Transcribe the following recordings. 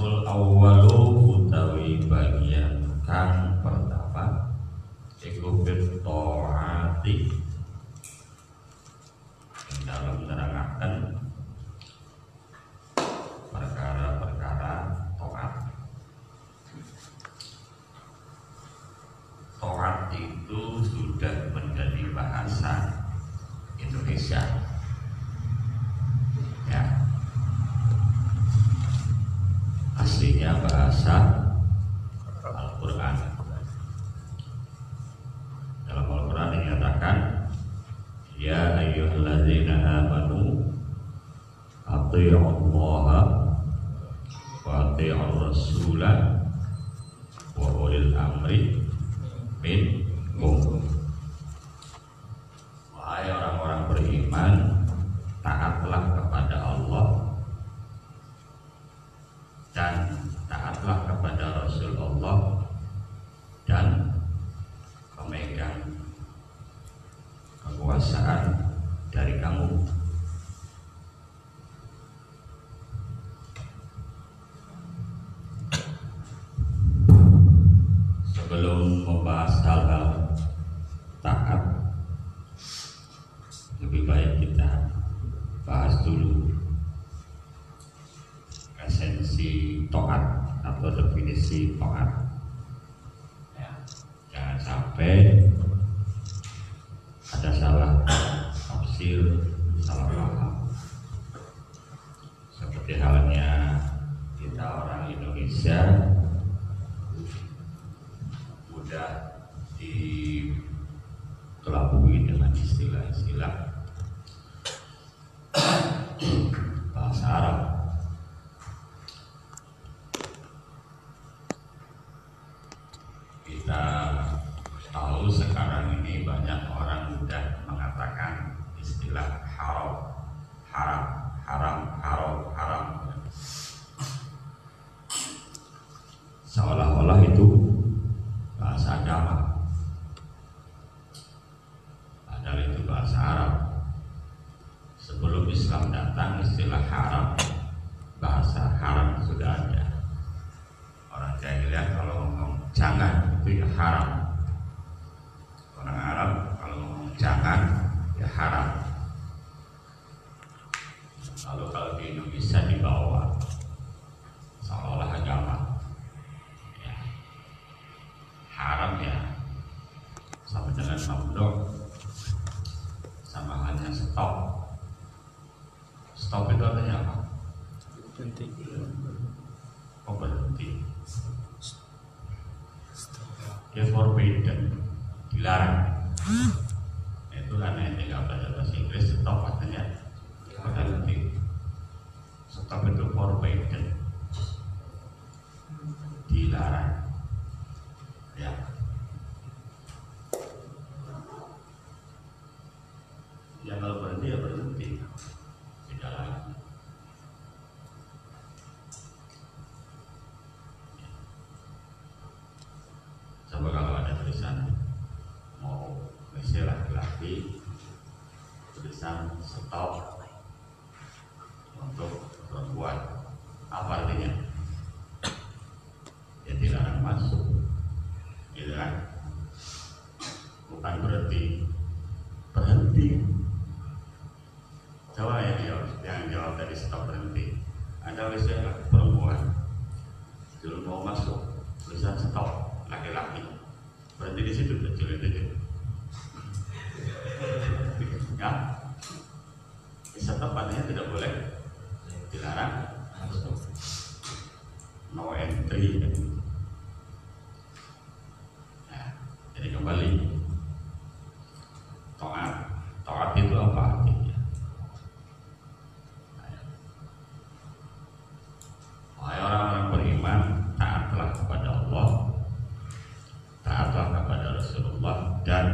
Al-fasl awwalu utawi bagian kang pertama iku fit ta'ati dalam menerangkan perkara-perkara taat. Taat itu sudah menjadi bahasa Indonesia, ya. Aslinya bahasa Al-Quran. Dalam Al-Quran dinyatakan, ya ayyuhalladzina amanu athi'ullaha wa athi'ur rasula wa ulil amri minkum. Wahai orang-orang beriman, taatlah kepada Allah dan taatlah kepada Rasulullah dan pemegang kekuasaan dari kamu. Sebelum membahas hal-hal taat, lebih baik kita bahas dulu esensi taat atau definisi taat. Ya, jangan sampai ada salah tafsir, salah paham. Seperti halnya kita orang Indonesia mudah dikelabui dengan istilah-istilah bahasa Arab. Kita tahu sekarang ini banyak orang mudah mengatakan istilah haram, haram, haram, haram, haram. Seolah-olah itu bahasa agama, padahal itu bahasa Arab. Sebelum Islam datang, istilah haram, bahasa haram sudah ada. Orang jahiliyah kalau ngomong jangan itu ya haram. Orang Arab kalau ngomong jangan ya haram. Lalu kalau di Indonesia dibawa seolah agama, ya. Haram ya sama dengan mamnu, sama halnya stop. Stop itu artinya apa? Berhenti. Oh, berhenti. Ya forbidden, dilarang. Itu karena ini nggak belajar bahasa Inggris. Stop artinya berhenti. Stop itu forbidden, dilarang. Ya. Ya kalau berhenti ya berhenti. Tidak lagi. Coba kalau ada tulisan mau misi laki-laki, tulisan stop untuk perempuan, apa artinya? Ya dilarang masuk, gitu kan? Bukan berhenti, berhenti. Coba yang jawab dari stop berhenti. Ada tulisan perempuan, dulu mau masuk, tulisan stop laki-laki, berhenti di situ kecil itu. Ya, stop artinya tidak boleh, dilarang, no entry. Ya, jadi kembali taat. Taat itu apa artinya? Wahai orang-orang beriman, taatlah kepada Allah, taatlah kepada Rasulullah dan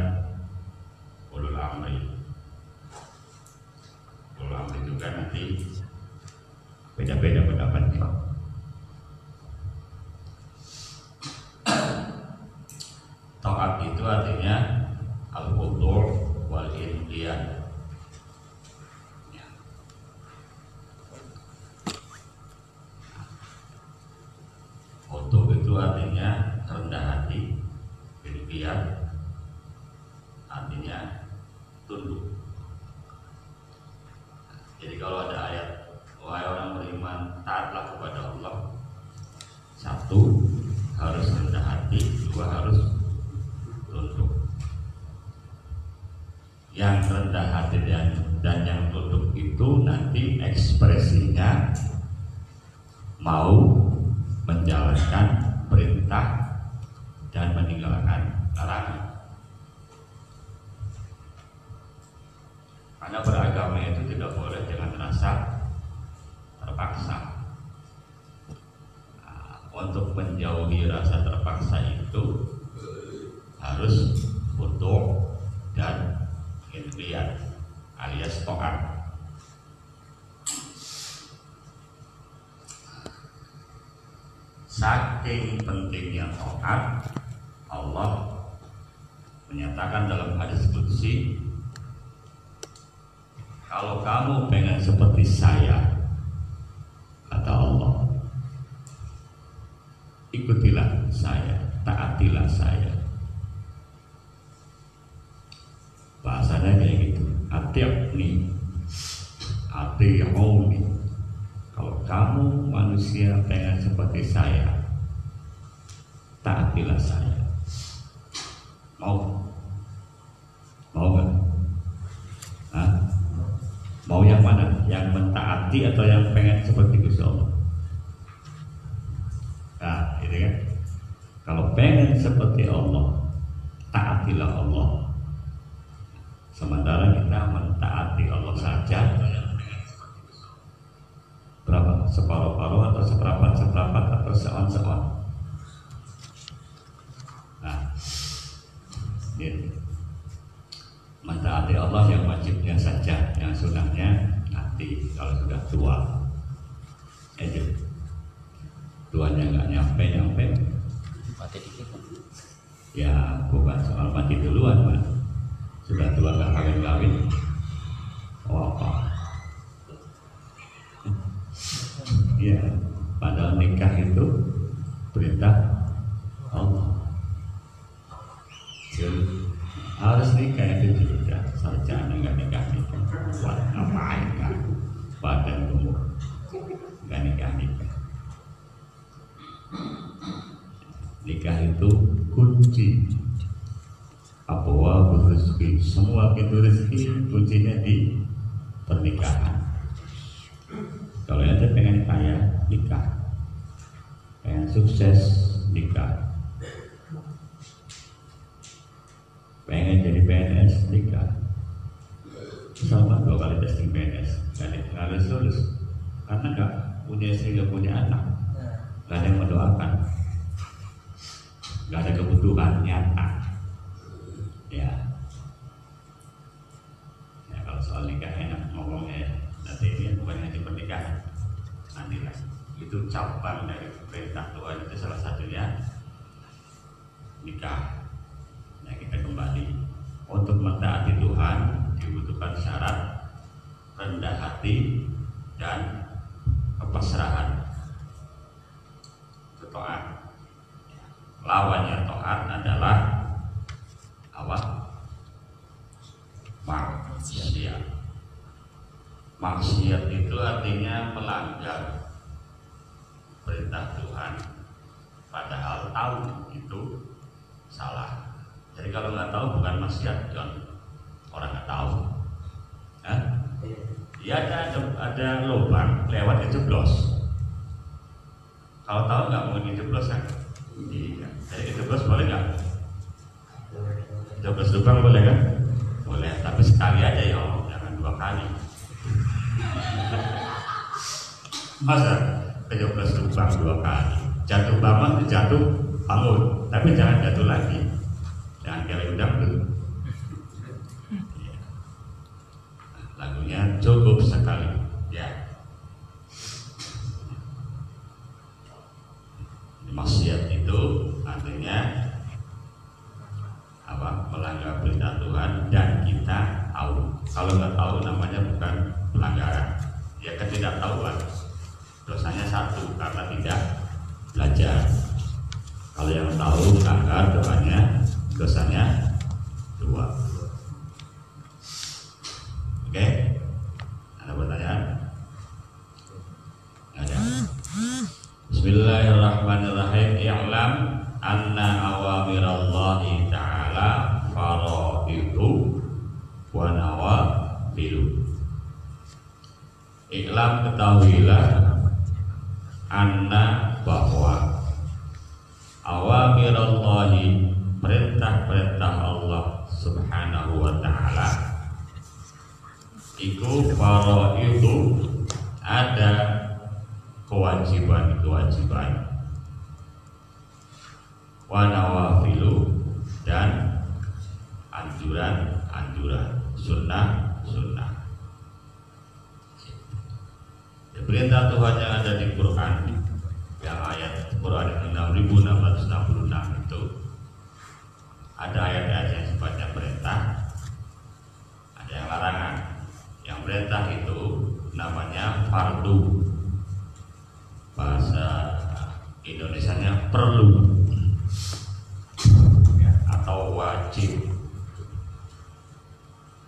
ulul amri. Ulul amri juga nanti beda-beda pendapatnya. Taat itu artinya al-qudur wal inqiyad. inqiyad artinya tunduk. Jadi kalau ada ayat wahai orang beriman taatlah kepada Allah, satu harus rendah hati, dua harus tunduk. Yang rendah hati dan yang tunduk itu nanti ekspresinya mau menjalankan perintah dan meninggalkan larangan. Karena beragama itu tidak boleh dengan rasa terpaksa. Nah, untuk menjauhi rasa terpaksa itu harus khudu' dan inqiyad alias taat. Saking pentingnya taat, Allah menyatakan dalam hadis qudsi, kalau kamu pengen seperti saya, kata Allah, ikutilah saya, taatilah saya. Bahasanya kayak gitu, ati'ni, ati'uni. Kalau kamu manusia pengen seperti saya, taatilah saya. Mau nggak? Mau yang mana? Yang mentaati atau yang pengen seperti Gusti Allah? Nah, ini kan. Kalau pengen seperti Allah, taatilah Allah. Sementara kita mentaati Allah saja, berapa? Separuh-paruh atau seperempat-seperempat atau seon-seon. Nah, ini mentaati Allah yang wajibnya saja, yang sunahnya nanti kalau sudah tua. Aja. Tuanya nggak nyampe. Mati dikit. Ya, bukan soal mati duluan, Mas. Sudah tua nggak kawin-kawin. Oh, apa? Ya, padahal nikah itu perintah Allah. Jadi harus nikah itu juga sarjana nggak nikah buat ngapain kan? Badan umur nggak nikah. Nikah itu kunci abwaabur rezeki. Semua pintu rezeki kuncinya di pernikahan. Kalau ente pengen kaya, nikah. Pengen sukses, nikah. Pengen jadi PNS, nikah. Sama 2 kali testing PNS, nggak lulus. Karena nggak punya istri, nggak punya anak, nggak ada yang mendoakan, nggak ada kebutuhan nyata. Ya, kalau soal nikah enak ngomongnya. Nanti ini bukan hanya pernikahan, nanti lah. Itu cabang dari perintah Tuhan, itu salah satunya nikah. Nah, kita kembali, untuk mentaati Tuhan dibutuhkan syarat rendah hati dan kepasrahan. Itu taat. Lawannya taat adalah apa? Maksiat. Maksiat itu artinya melanggar perintah Tuhan, padahal tahu itu salah. Jadi kalau nggak tahu bukan maksiat, John. Orang nggak tahu. Ya ada lubang, lewat jeblos. Kalau tahu nggak mungkin jeblos kan? Iya. Jadi jeblos boleh nggak? Jeblos lubang boleh kan? Boleh, tapi sekali aja ya, jangan 2 kali. Masa kejeblos lubang 2 kali? Jatuh bangun, jatuh bangun, tapi jangan jatuh lagi. Jangan kira udang dulu. Lagunya cukup sekali. Ya. Maksiat itu artinya apa? Melanggar perintah Tuhan dan kita tahu. Kalau nggak tahu namanya bukan pelanggaran, ya ketidaktahuan. Dosanya 1 karena tidak belajar. Kalau yang tahu melanggar, doanya dosanya 2. Oke? Ada pertanyaan? Ada. Bismillahirrahmanirrahim. I'lam anna awamirallahi ta'ala faraidu wa nawafilu. I'lam, ketahuilah, anna, bahwa awamirallahi, perintah-perintah Allah subhanahu wa ta'ala, iku faraidu, ada kewajiban-kewajiban, wa nawafilu, dan anjuran-anjuran, sunnah-sunnah. Perintah Tuhan yang ada di Quran, yang ayat Quran 6666 itu, ada ayat-ayat yang sifatnya perintah, ada yang larangan. Yang perintah itu namanya fardu, bahasa Indonesianya perlu atau wajib.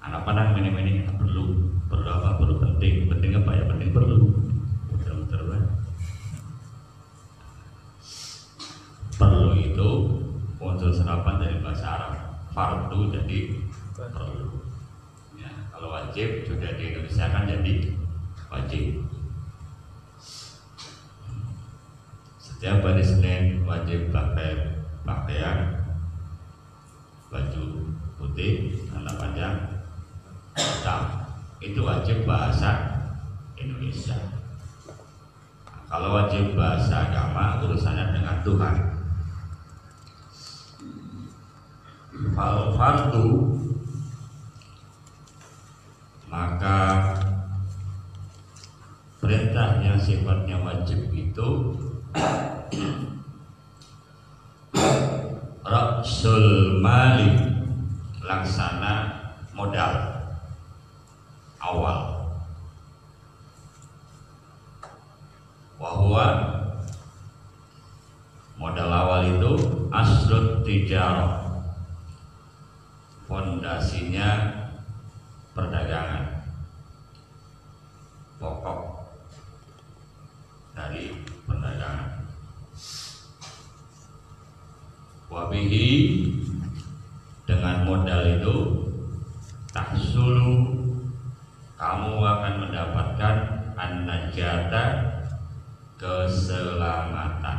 Anak pandang ini perlu apa? Perlu penting apa ya? Penting perlu. Betul-betul kan? Perlu itu unsur serapan dari bahasa Arab. Fardu jadi perlu. Ya, kalau wajib sudah di Indonesia kan jadi wajib. Setiap hari Senin wajib pakai pakaian baju putih, celana panjang, hitam. Itu wajib bahasa Indonesia. Nah, kalau wajib bahasa agama, urusannya dengan Tuhan. Kalau fardu, maka perintah yang sifatnya wajib itu Rasul mali, laksana modal awal, wahwa, modal awal itu aslut tijarah, fondasinya perdagangan, pokok dari perdagangan. Wabihi, dengan modal itu tahsulu, kamu akan mendapatkan an-najata, keselamatan.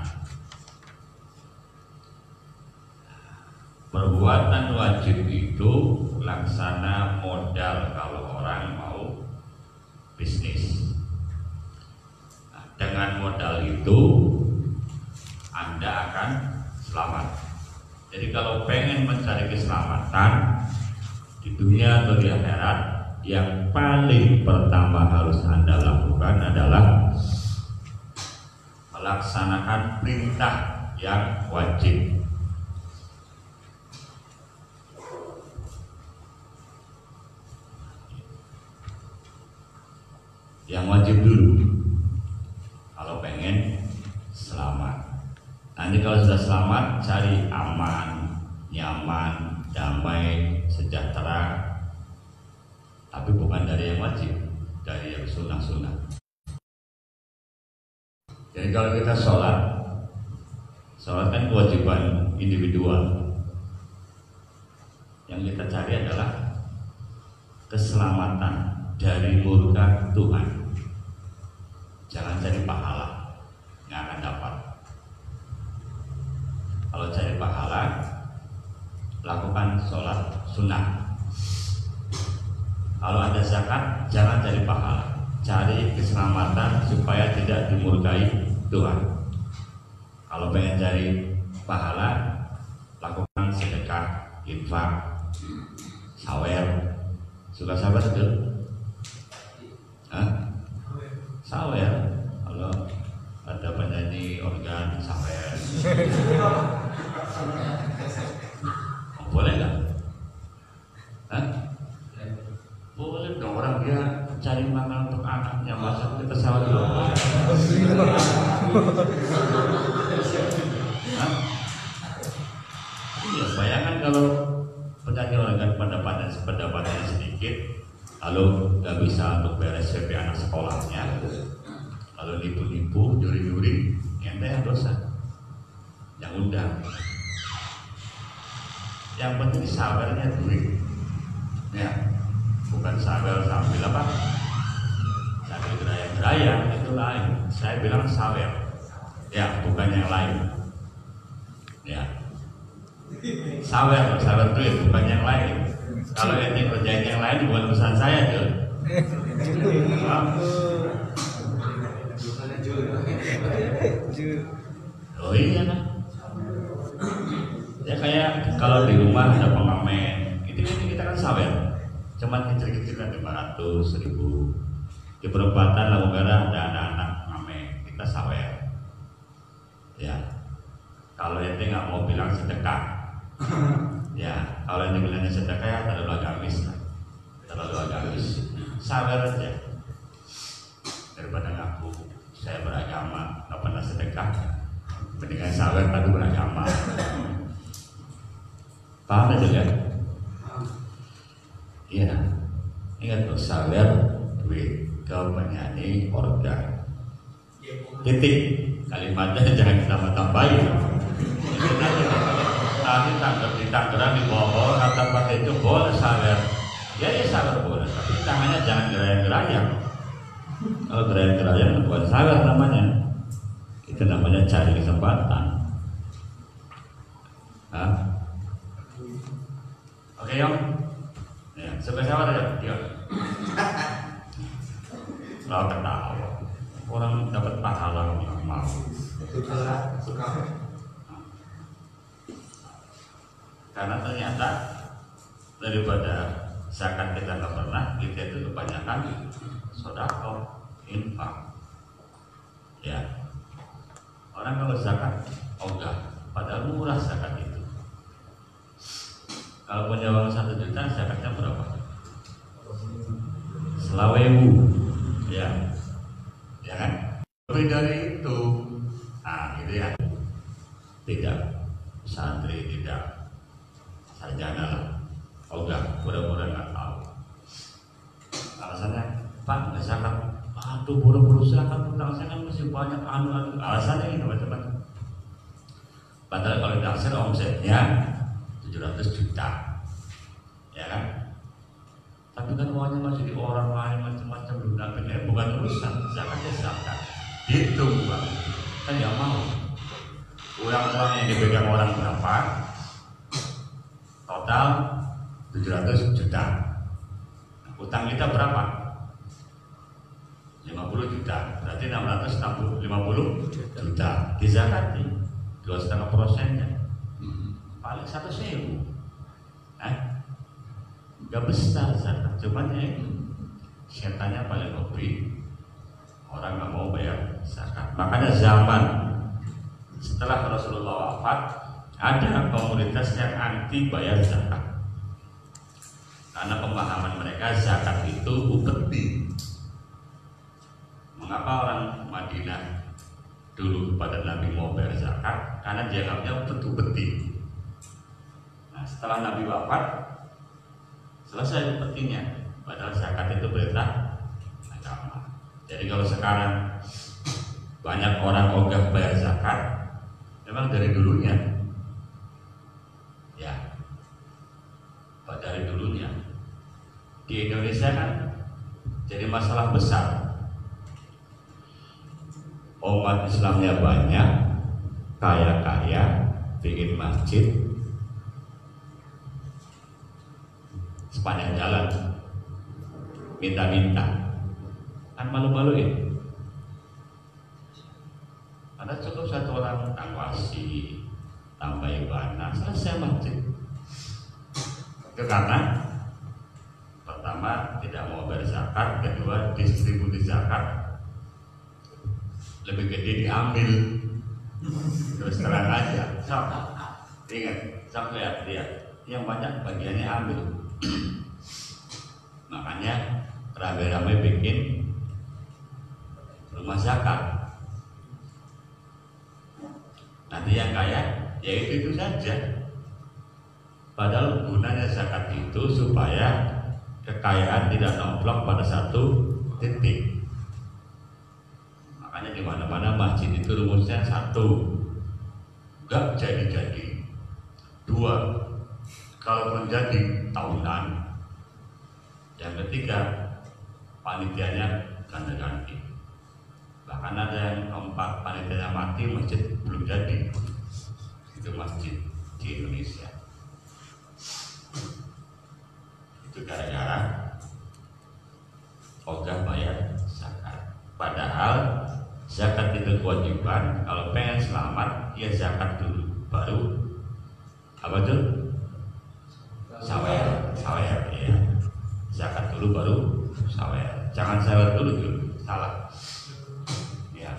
Perbuatan wajib itu laksana modal kalau orang mau bisnis. Nah, dengan modal itu Anda akan selamat. Jadi kalau pengen mencari keselamatan di dunia atau di akhirat, yang paling pertama harus Anda lakukan adalah melaksanakan perintah yang wajib. Yang wajib dulu kalau pengen selamat. Nanti kalau sudah selamat, cari aman, nyaman, damai, sejahtera. Tapi bukan dari yang wajib, dari yang sunnah-sunnah. Jadi kalau kita sholat kan kewajiban individual. Yang kita cari adalah keselamatan dari murka Tuhan. Jangan cari pahala, nggak akan dapat. Kalau cari pahala, lakukan sholat sunnah. Kalau ada zakat, jangan cari pahala, cari keselamatan supaya tidak dimurkai Tuhan. Kalau pengen cari pahala, lakukan sedekah, infak, sawer. Suka sawer itu? Sawer. Kalau ada penyanyi organ sawer. Boleh nggak? Boleh dong, orang dia cari makan untuk anaknya, masa kita sawer dulu. Iya, bayangkan kalau penyanyi orang kan pendapatnya sedikit, lalu nggak bisa untuk beres PP anak sekolahnya, lalu nipu-nipu, juri-juri, ente yang dosa, yang undang. Yang penting sabarnya duit, ya, bukan sabar sambil apa, sambil gerayang-gerayang itu lain. Saya bilang sabar, ya, bukan yang lain, ya. Sabar duit, bukan yang lain. Kalau ente kerjain yang lain bukan urusan saya tuh. Oh iya kan? Ya kayak kalau di rumah ada pengamen, itu kita kan sawer, cuman kecil-kecilan 500, 1000. Di perempatan Lamugara ada anak-anak pengamen, kita sawer. Ya, kalau ente nggak mau bilang sedekah, ya kalau ente bilangnya sedekah ya terlalu agamis, sawer aja. Daripada ngaku saya beragama, nggak pernah sedekah, mendingan sawer tapi beragama. Paham aja kan? Iya. Ingat tuh, sawer duit, kau penyanyi organ. Titik. Kalimatnya jangan ditambah-tambahin. Nanti di Tangerang di bawah kata pakai itu boleh sawer. Ya sawer boleh, tapi tangannya jangan gerayang-gerayang. Kalau gerayang-gerayang bukan sawer namanya. Itu namanya cari kesempatan. Hah? Oke, Yong. Ya, sampai sabar ya, Yong. Kalau ketawa, orang dapat pahala yang mau. Suka. Karena ternyata daripada zakat kita nggak pernah, kita itu kebanyakan sedekah, infak. Ya, orang kalau zakat, enggak, padahal murah zakat itu. Kalau punya uang 1 juta, zakatnya berapa? 20.000, ya kan? Lebih dari itu, gitu ya. Tidak santri, tidak sarjana lah. Oh enggak, pura-pura nggak tahu. Alasannya, Pak nggak zakat. Aduh, buru-buru zakat, utang saya kan masih banyak anu. Alasannya ini teman-teman. Padahal kalau ditaksir omsetnya 700 juta, ya kan? Tapi kan uangnya masih di orang lain macam-macam lunak-lunak, bukan urusan zakatnya zakat. Itu bukan, kan nggak mau. Uang-uang yang dipegang orang berapa? Total 700 juta. Utang kita berapa? 50 juta. Berarti 650 juta. Dizakati 2,5%-nya. Paling 100.000. Gak besar zakat, cuman ya itu setannya paling hobi orang gak mau bayar zakat. Makanya zaman setelah Rasulullah wafat ada komunitas yang anti bayar zakat karena pemahaman mereka zakat itu upeti. Mengapa orang Madinah dulu pada Nabi mau bayar zakat? Karena dianggapnya upeti. Nah, setelah Nabi wafat selesai upetinya, padahal zakat itu perintah agama. Jadi kalau sekarang banyak orang ogah bayar zakat, memang dari dulunya, ya, dari dulunya di Indonesia kan jadi masalah besar. Umat Islamnya banyak, kaya-kaya, bikin masjid sepanjang jalan, minta-minta, kan malu-maluin. Ada cukup satu orang tangwasi, tambah ibana, selesai masjid. Itu karena pertama tidak mau berzakat, kedua distribusi zakat lebih gede diambil. Terus terang aja, ingat, lihat yang banyak bagiannya ambil. Makanya rame-rame bikin rumah zakat. Nanti yang kaya ya itu saja. Padahal gunanya zakat itu supaya kekayaan tidak nomplok pada satu titik. Makanya di mana-mana masjid itu rumusnya satu, nggak jadi-jadi. Dua, kalau menjadi tahunan. Yang ketiga, panitianya ganti-ganti. Bahkan ada yang keempat, panitianya mati, masjid belum jadi. Itu masjid di Indonesia. Itu gara-gara ogah bayar zakat. Padahal zakat itu kewajiban. Kalau pengen selamat, ya zakat dulu, baru apa tuh? Sawer ya. Zakat dulu baru sawer. Jangan sawer dulu, salah. Ya.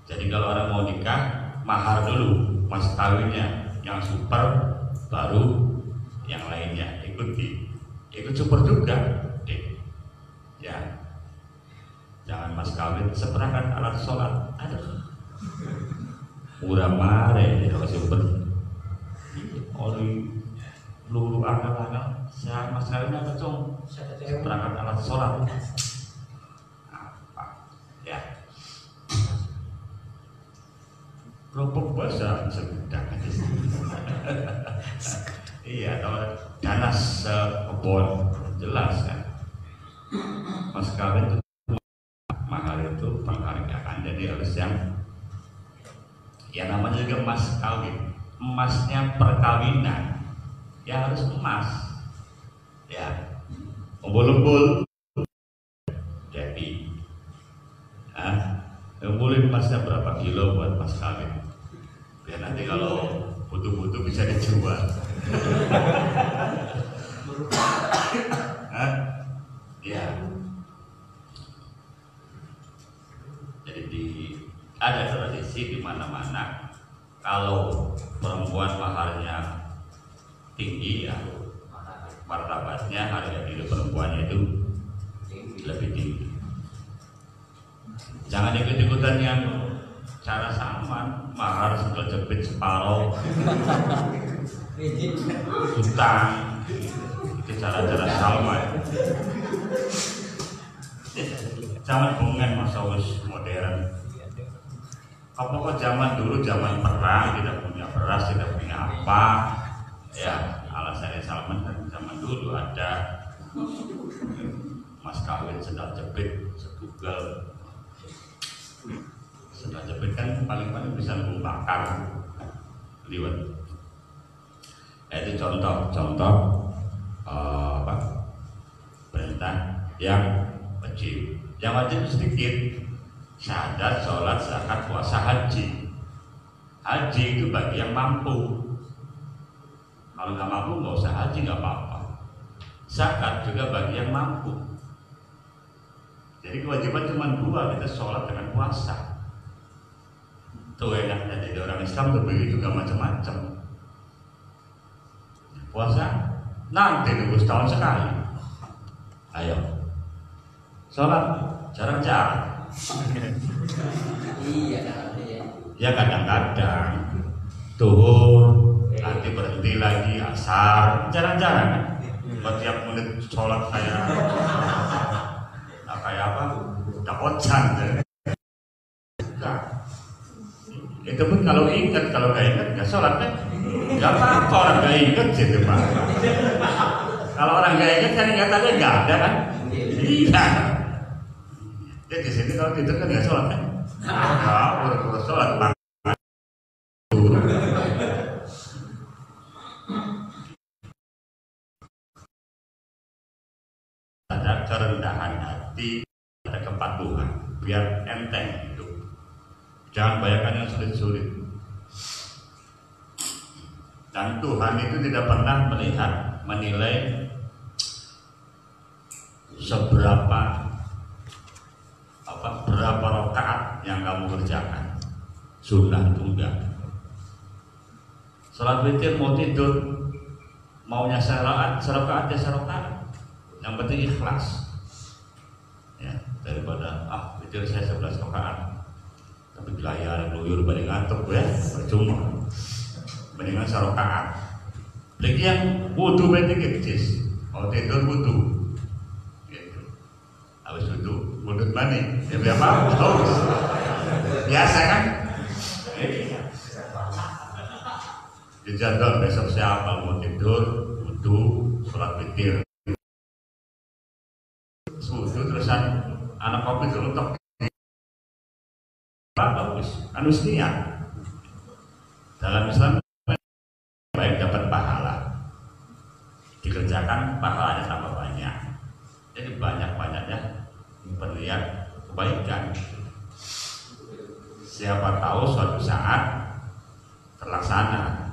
Jadi kalau orang mau nikah, mahar dulu, mas kawinnya yang super, baru yang lainnya ikuti. Ikut super juga, ya. Jangan mas kawin seperangkat alat sholat, aduh, murah mare kalau super. Ori lulu akal-akal, saya mas kawin apa cung? Seperangkat alat sholat. Apa? Ya. Kelompok bahasa sedang. Iya, kalau dana sekebon jelas kan. Mas kawin itu mahal itu penghargaan, jadi harus yang ya namanya juga mas kawin, emasnya perkawinan ya harus emas ya, umbul-umbul jadi ngumpulin emasnya berapa kilo buat mas kawin biar nanti kalau butuh-butuh bisa dijual. Ya. Jadi ada tradisi di mana-mana kalau perempuan maharnya tinggi ya martabatnya, harga diri perempuannya itu lebih tinggi. Jangan ikut-ikutan yang cara saman, mahar sudah jepit separuh, utang, itu cara-cara sama. Zaman bungan masa modern. Apakah zaman dulu zaman perang tidak punya beras, tidak punya apa? Ya alasannya Salman kan zaman dulu ada mas kawin sedang jepit segugal. Sedang jepit kan paling-paling bisa membakar liwat. Itu contoh apa? Perintah yang wajib. Yang wajib sedikit. Syahadat, sholat, zakat, puasa, haji. Haji itu bagi yang mampu. Kalau nggak mampu nggak usah haji, nggak apa-apa. Zakat juga bagi yang mampu. Jadi kewajiban cuma dua, kita sholat dengan puasa. Tuh enaknya jadi orang Islam tuh begitu juga macam-macam. Puasa nanti nunggu setahun sekali. Ayo. Sholat jarang-jarang. Ya kadang-kadang tuhur nanti berhenti lagi asar, jarang-jarang kan? Tiap menit sholat kayak apa? Dakocan. Itu pun kalau ingat, kalau nggak ingat nggak sholat kan? Nggak apa-apa orang nggak ingat gitu pak. Kalau orang nggak ingat kan ingatannya nggak ada kan? Iya. Ya di sini kalau tidur kan nggak sholat kan? Urus sholat pak. Ada kerendahan hati, ada kepatuhan, biar enteng hidup. Jangan bayangkan yang sulit-sulit. Dan Tuhan itu tidak pernah menilai berapa rakaat yang kamu kerjakan. Sunnah itu enggak. Salat witir mau tidur, maunya serokaat ya serokaat. Yang penting ikhlas. Ya, daripada witir saya 11 rakaat. Tapi gelayar, luyur, banding ngantuk ya, percuma. Mendingan serokaat. Lagi yang wudu berarti kecil, mau tidur wudu, gitu. Habis wudu mana? Ya berapa? Haus. Biasa kan? Dijadwal besok siapa mau tidur, wudu, sholat witir. Wudu terusan anak kopi dulu tok. Bagus, anus niat. Dalam Islam baik dapat pahala, dikerjakan pahalanya tambah banyak. Jadi banyak-banyaknya berlihat kebaikan. Siapa tahu suatu saat terlaksana.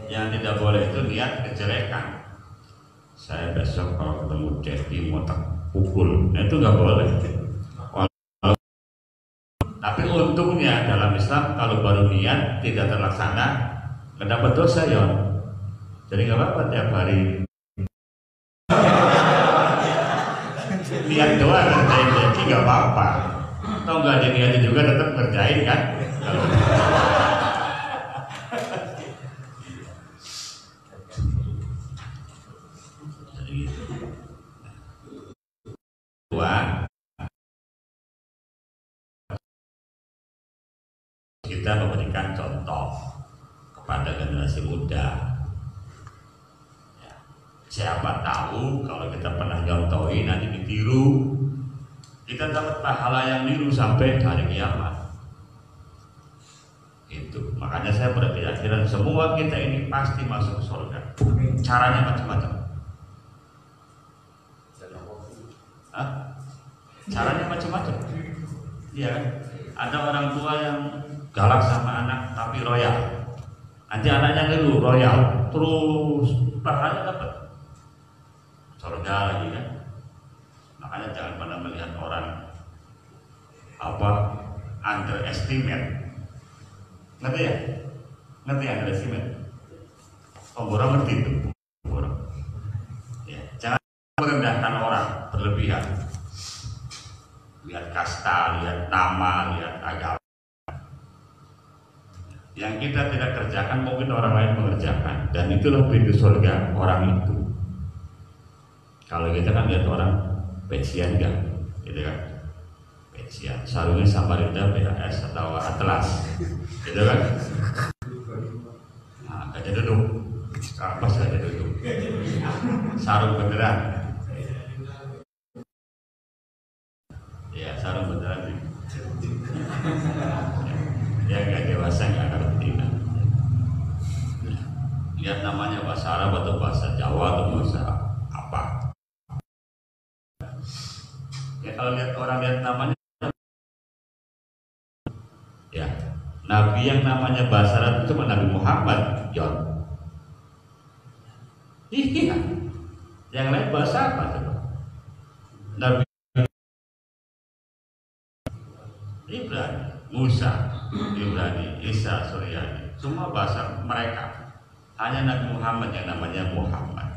Yang tidak boleh itu niat kejelekan. Saya besok kalau ketemu Dedi mau tak pukul, nah, itu nggak boleh. Tapi untungnya dalam Islam kalau baru niat tidak terlaksana nggak dapat dosa ya. Jadi nggak apa-apa tiap hari niat doang ngerjain Dedi nggak apa-apa. Atau nggak ada niatnya juga tetap ngerjain kan? Jadi kita memberikan contoh kepada generasi muda. Ya. Siapa tahu kalau kita pernah nyontohi nanti ditiru, kita dapat pahala yang niru sampai hari kiamat. Itu makanya saya berkeyakinan semua kita ini pasti masuk surga. Caranya macam-macam. Caranya macam-macam. Iya kan? Ada orang tua yang galak sama anak tapi royal, nanti anaknya ngeluh royal terus pahalanya dapat surga lagi kan. Makanya jangan pernah melihat orang underestimate, ngerti ya? Ngerti underestimate? Orang ngerti itu orang. Ya, jangan merendahkan orang berlebihan, lihat kasta, lihat nama, lihat agama. Yang kita tidak kerjakan mungkin orang lain mengerjakan, dan itulah pintu surga orang itu. Kalau kita kan lihat orang pecian kan, gitu kan, pecian, sarungnya Samarinda, BAS atau Atlas, gitu kan. Nah, gajah duduk, apa gajah duduk, sarung beneran, ya sarung beneran sih. Ya nggak dewasa nggak ngerti kan. Lihat namanya bahasa Arab atau bahasa Jawa atau bahasa apa. Ya kalau lihat orang lihat namanya, ya Nabi yang namanya bahasa Arab itu cuma Nabi Muhammad, John. Iya, yang lain bahasa apa coba? Nabi Ibrani, Musa, Ibrani, Isa, Suryani, semua bahasa mereka. Hanya Nabi Muhammad yang namanya Muhammad.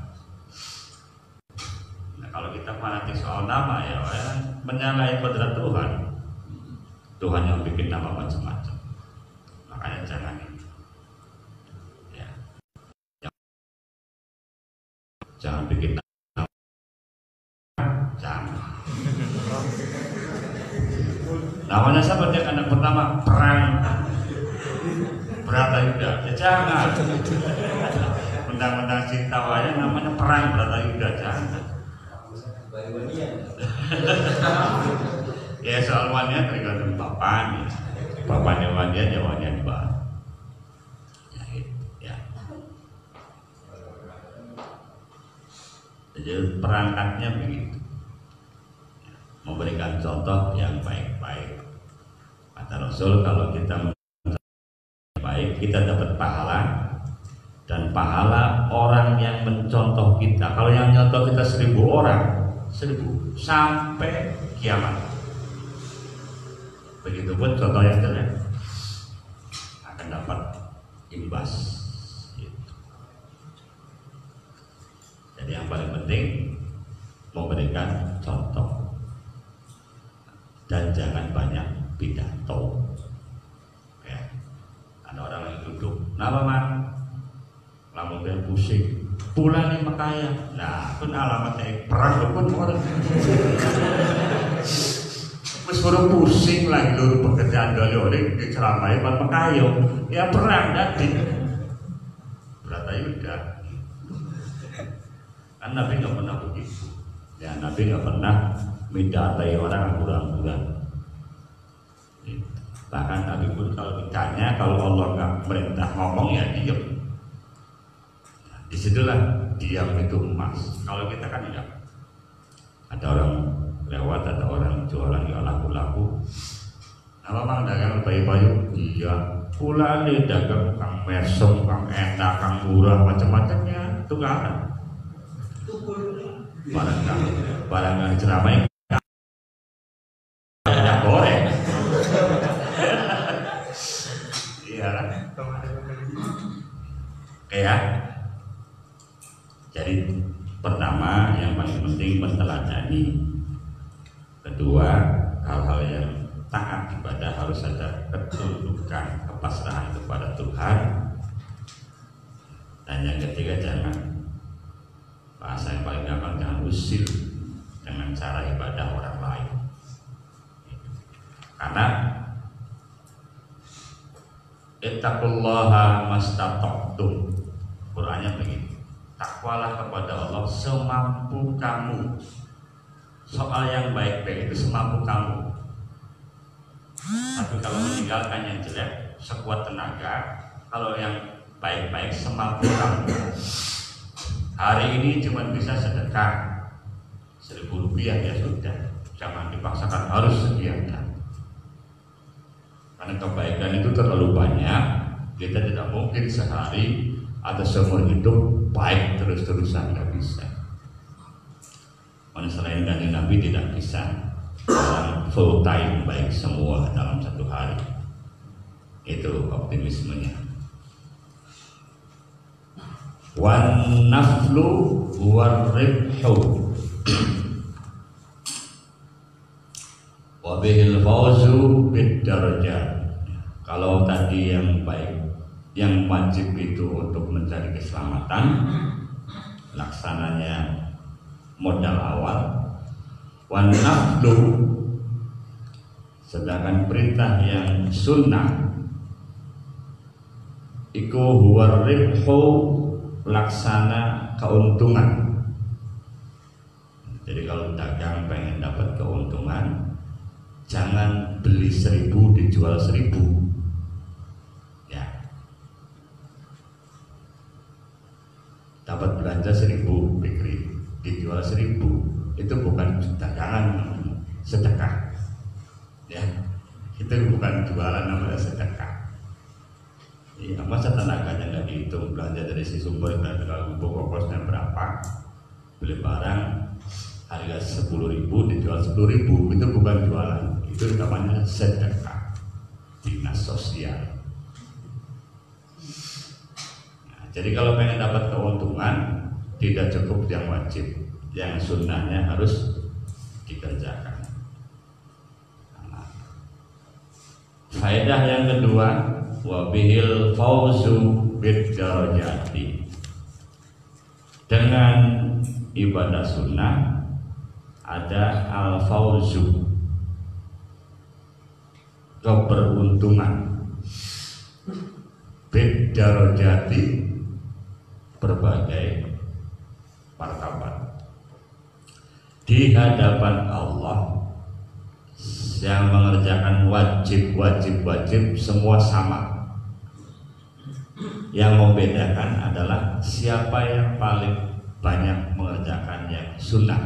Nah, kalau kita fanatik soal nama ya, menyalahi kodrat Tuhan. Tuhan yang bikin nama macam-macam. Makanya jangan itu. Ya. Jangan bikin nama. Jangan. Namanya siapa dia anak pertama? Perang Bratayuda. Ya jangan. Bendang-bendang cinta wayang namanya Perang Bratayuda. Jangan. Ya soal wanian tergantung bapaknya. Bapaknya wanian ya wanian bah. Ya. Jadi perangkatnya begitu. Memberikan contoh yang baik-baik. Kata Rasul, kalau kita baik kita dapat pahala, dan pahala orang yang mencontoh kita. Kalau yang contoh kita 1000 orang, 1000 sampai kiamat. Begitupun contoh yang jelek akan dapat imbas. Jadi yang paling penting memberikan contoh. Dan jangan banyak pidato. Ya. Ada orang yang duduk, nama man, lamun dia pusing, pulang nih makanya. Nah, pun alamatnya perang pun orang. Suruh pusing lagi lur pekerjaan dari orang diceramai buat mekayo ya perang tadi berat aja udah kan Nabi nggak pernah begitu ya, Nabi nggak pernah mendatai orang angguran-angguran. Bahkan Nabi pun kalau ditanya, kalau Allah nggak merintah ngomong ya diam. Disitulah diam itu emas. Kalau kita kan tidak, ada orang lewat, ada orang jualan ya laku-laku. Apa mang dagang bayi-bayi? Iya. Pula nih dagang kang mesem, kang enak, kang murah, macam-macamnya tukaran. Barang ceramah yang goreng. Iya kan? Ya. Jadi pertama yang paling penting meneladani. Kedua, hal-hal yang taat ibadah harus ada ketundukan, kepasrahan kepada Tuhan. Dan yang ketiga, jangan, bahasa yang paling gampang, jangan usil dengan cara ibadah orang lain. Karena ittaqullaha mastata'tum, Qur'annya begitu. Takwalah kepada Allah semampu kamu. Soal yang baik-baik itu semampu kamu. Tapi kalau meninggalkan yang jelek sekuat tenaga, kalau yang baik-baik semampu kamu. Hari ini cuma bisa sedekah 1.000 rupiah ya sudah, jangan dipaksakan harus sekian. Karena kebaikan itu terlalu banyak, kita tidak mungkin sehari atau seumur hidup baik terus-terusan, nggak bisa. Selain dari Nabi tidak bisa dalam full time baik semua dalam satu hari. Itu optimismenya. Wan naflu warribhu wa bihil fawzu bid darajat. Kalau tadi yang baik, yang wajib itu untuk mencari keselamatan, laksananya modal awal. Wan naflu, sedangkan perintah yang sunnah iku huwa ribhu, laksana keuntungan. Jadi kalau dagang pengen dapat keuntungan, jangan beli 1.000 dijual 1.000 ya. Dapat belanja 1.000 pikri dijual 1.000, itu bukan dagangan, sedekah ya. Itu bukan jualan, namanya sedekah. Iya, masa tenaganya nggak dihitung, belanja dari si sumber dan bubuk ongkosnya berapa, beli barang harga 10.000 dijual 10.000, itu bukan jualan, itu namanya sedekah, dinas sosial. Nah, jadi kalau pengen dapat keuntungan, tidak cukup yang wajib, yang sunnahnya harus dikerjakan. Nah, faedah yang kedua, wabihil fauzu bid darajati, dengan ibadah sunnah ada al fauzu, keberuntungan, bid darajati, berbagai martabat di hadapan Allah. Yang mengerjakan wajib semua sama. Yang membedakan adalah siapa yang paling banyak mengerjakan yang sunnah.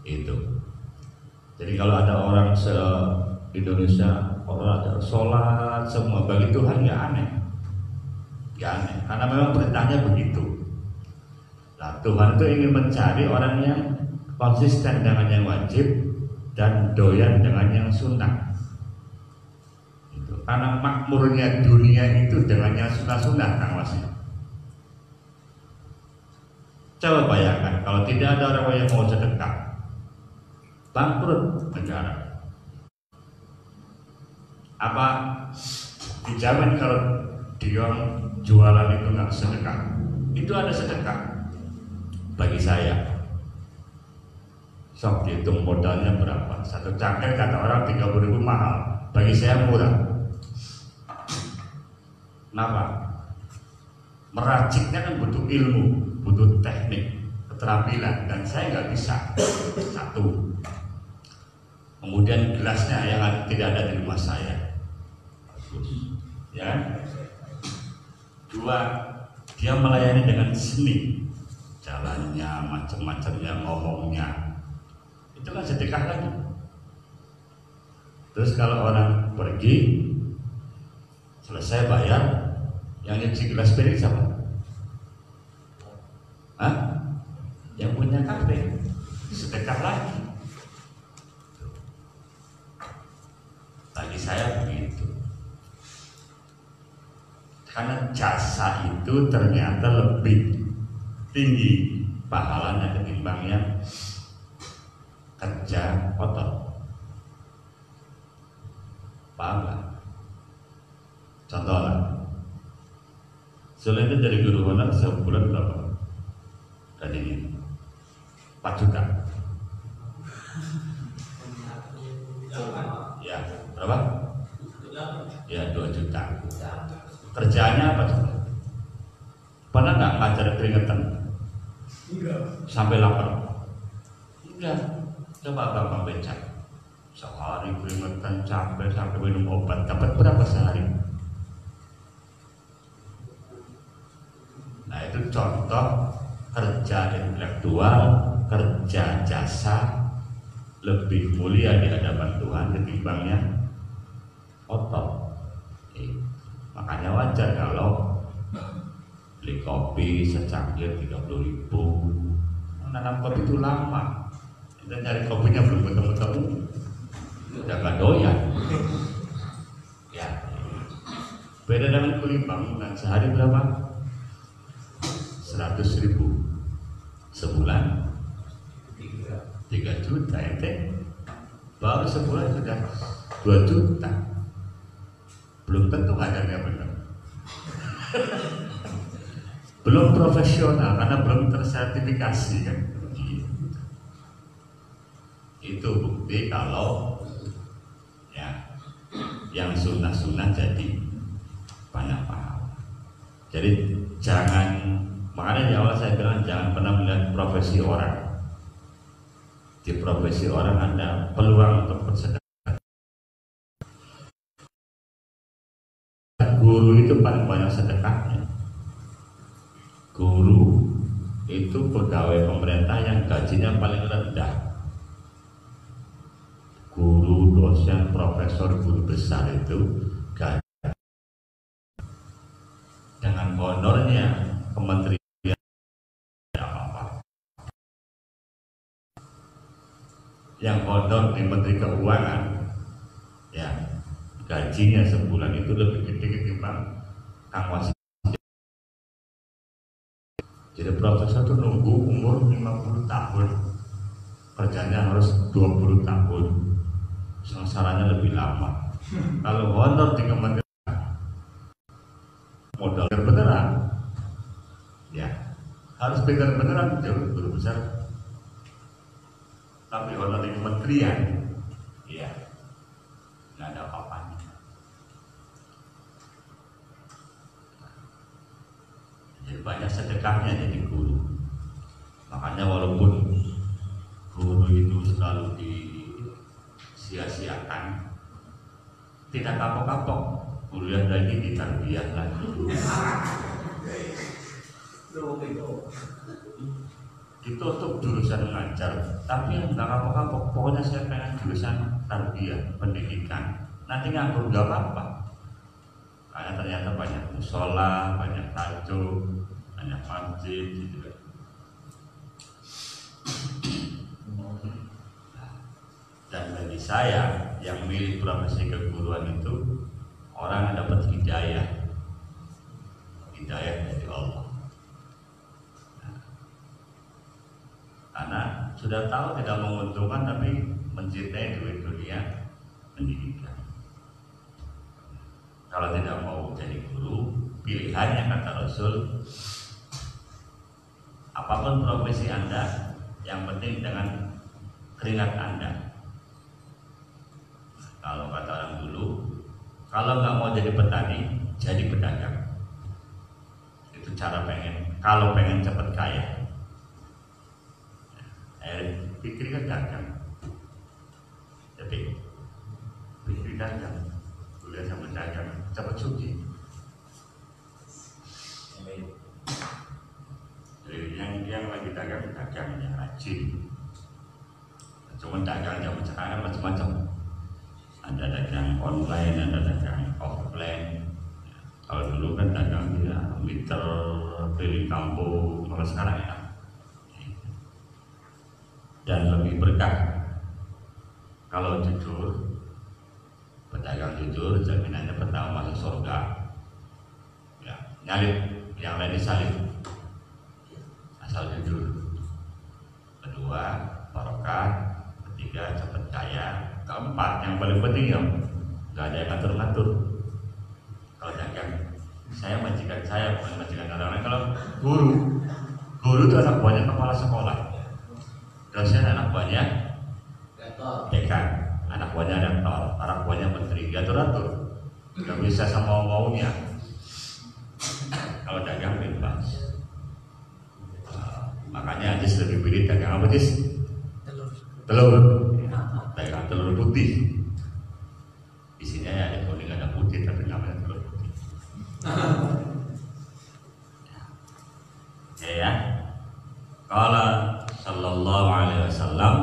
Itu. Jadi kalau ada orang se-Indonesia, orang ada sholat semua bagi Tuhan, nggak aneh. Nggak aneh, karena memang perintahnya begitu. Nah, Tuhan itu ingin mencari orang yang konsisten dengan yang wajib dan doyan dengan yang sunnah. Itu. Karena makmurnya dunia itu dengan yang sunnah-sunnah, Kang Mas. Coba bayangkan kalau tidak ada orang yang mau sedekah, bangkrut negara. Apa dijamin kalau dia jualan itu nggak sedekah? itu ada sedekah bagi saya. Sok dihitung modalnya berapa. Satu cangkir kata orang 30.000 mahal, bagi saya murah. Kenapa? Meraciknya kan butuh ilmu, butuh teknik, keterampilan, dan saya nggak bisa. Satu. Kemudian gelasnya yang tidak ada di rumah saya. Ya. Dua, dia melayani dengan seni, jalannya, macam-macamnya, ngomongnya. Itu kan sedekah lagi. Terus kalau orang pergi selesai bayar, yang nyuci gelas piring siapa? Hah? Yang punya kafe. Sedekah lagi. Bagi saya begitu. Karena jasa itu ternyata lebih tinggi pahalanya ketimbang yang kerja otot. Paham gak? Contoh lah, selain itu dari guru honor sebulan berapa? Tadinya 4 juta. Ya, berapa? Ya, 2 juta. Kerjaannya apa coba? Pernah nggak ngajar keringetan? Enggak. Sampai lapar? Enggak. Coba Bapak becak. Sehari keringetan capek sampai minum obat, dapat berapa sehari? Nah itu contoh kerja intelektual, kerja jasa lebih mulia di hadapan Tuhan ketimbangnya otot. Makanya wajar kalau beli kopi secangkir 30.000. Menanam kopi itu lama. Kita cari kopinya belum ketemu-temu, udah gak doyan. Ya. Beda dengan kuli bangunan, sehari berapa? 100.000. Sebulan 3 juta ente. Baru sebulan sudah 2 juta. Belum tentu ngajarnya benar. Belum profesional karena belum tersertifikasi kan. Itu bukti kalau ya yang sunnah-sunnah jadi banyak pahala. Jadi jangan, makanya di awal saya bilang jangan pernah melihat profesi orang. Di profesi orang ada peluang untuk bersedekah. Guru itu paling banyak sedekahnya. Guru itu pegawai pemerintah yang gajinya paling rendah. Guru, dosen, profesor, guru besar itu gaji dengan honornya kementerian apa-apa. Yang honor di Menteri Keuangan ya gajinya sebulan itu lebih gede ketimbang Kang Wasit. Jadi profesor itu nunggu umur 50 tahun, kerjanya harus 20 tahun, sengsaranya lebih lama. Kalau honor di kementerian modal beneran, ya harus beneran guru besar. Tapi honor di kementerian, ya nggak ada apa-apanya. Jadi banyak sedekahnya jadi guru. Makanya walaupun guru itu selalu disia-siakan, tidak kapok-kapok, kuliah lagi di tarbiyah lagi. Ditutup jurusan ngajar, tapi yang nggak kapok-kapok, pokoknya saya pengen jurusan tarbiyah, pendidikan. Nanti nganggur nggak apa-apa. Karena ternyata banyak musola, banyak tajuk, banyak masjid gitu. Dan bagi saya yang milih profesi keguruan itu orang yang dapat hidayah dari Allah. Karena sudah tahu tidak menguntungkan tapi mencintai duit dunia pendidikan. Kalau tidak mau jadi guru, pilihannya kata Rasul apapun profesi Anda, yang penting dengan keringat Anda. Kalau kata orang dulu, kalau nggak mau jadi petani, jadi pedagang. Itu cara kalau pengen cepat kaya. Pikir kan dagang. Jadi pikir dagang, kuliah sama dagang, cepat suci. Jadi yang lagi dagang yang rajin. Cuma dagang zaman sekarang macam-macam. Ada dagang online, ada dagang offline. Kalau dulu kan dagang dia meter keliling kampung, kalau sekarang ya. Dan lebih berkah. Kalau jujur, pedagang jujur, jaminannya pertama masuk surga. Ya, nyalip, yang lain disalip. Asal jujur. Kedua, barokah. Ketiga, cepat kaya. Keempat, yang paling penting ya, nggak ada yang ngatur-ngatur. Kalau dagang, saya majikan saya, bukan majikan orang lain. Kalau guru itu anak buahnya kepala sekolah. Dosen anak buahnya dekan, anak buahnya rektor, anak buahnya menteri. Diatur-atur, nggak bisa sama maunya. Kalau dagang bebas. Makanya Ajis lebih pilih dagang apa, Jis? Telur. Dagang telur putih. Isinya ya ada kuning ada putih, tapi namanya telur putih. Ya. Qala sallallahu alaihi wasallam.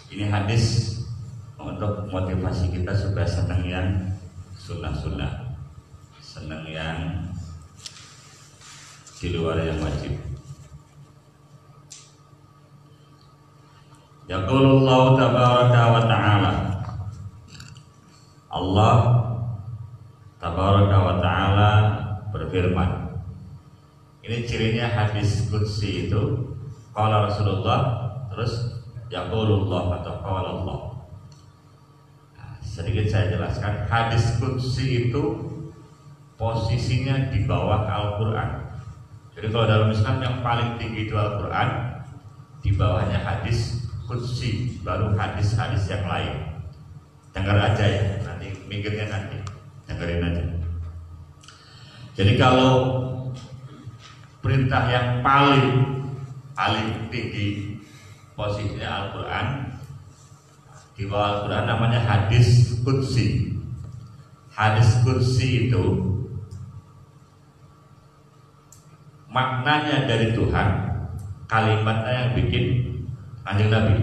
Ini hadis untuk motivasi kita supaya senang yang sunnah-sunnah, senang yang di luar yang wajib. Yaqulullahu tabaraka wa ta'ala, Allah tabaraka wa ta'ala berfirman. Ini cirinya hadis qudsi itu, qala Rasulullah, terus yaqulullah atau qala Allah. Sedikit saya jelaskan, hadis qudsi itu posisinya di bawah Al-Quran. Jadi kalau dalam Islam yang paling tinggi itu Al-Quran, di bawahnya hadis qudsi, baru hadis-hadis yang lain. Dengar aja ya, nanti mikirnya nanti, dengerin aja. Jadi kalau perintah yang paling tinggi posisinya Al-Quran, di bawah Al-Quran namanya hadis qudsi. Hadis qudsi itu maknanya dari Tuhan, kalimatnya yang bikin Kanjeng Nabi.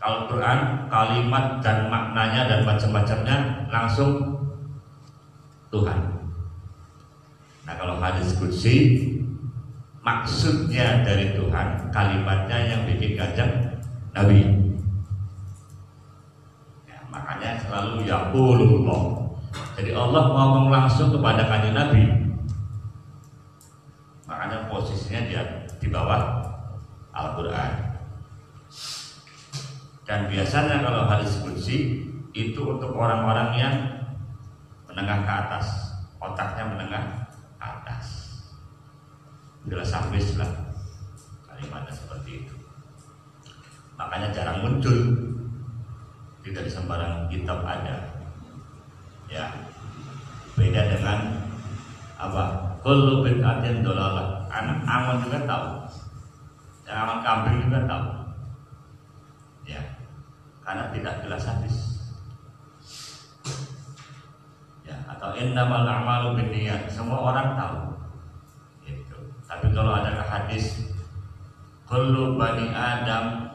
Kalau Quran, kalimat dan maknanya dan macam-macamnya langsung Tuhan. Nah kalau hadis qudsi, maksudnya dari Tuhan, kalimatnya yang bikin Kanjeng Nabi. Ya, makanya selalu yaqulullah. Jadi Allah ngomong langsung kepada Kanjeng Nabi. Makanya posisinya dia di bawah Al-Quran. Dan biasanya kalau hadis qudsi itu untuk orang-orang yang menengah ke atas, otaknya menengah ke atas, jelas habis lah kalimatnya seperti itu. Makanya jarang muncul, tidak di sembarang kitab ada. Ya, beda dengan apa? Kullu bid'atin dolalah. Anak aman juga tahu. Aman kambing juga tahu, ya, karena tidak jelas hadis, ya, atau innamal a'malu binniyat, semua orang tahu, gitu. Tapi kalau ada hadis, kullu bani Adam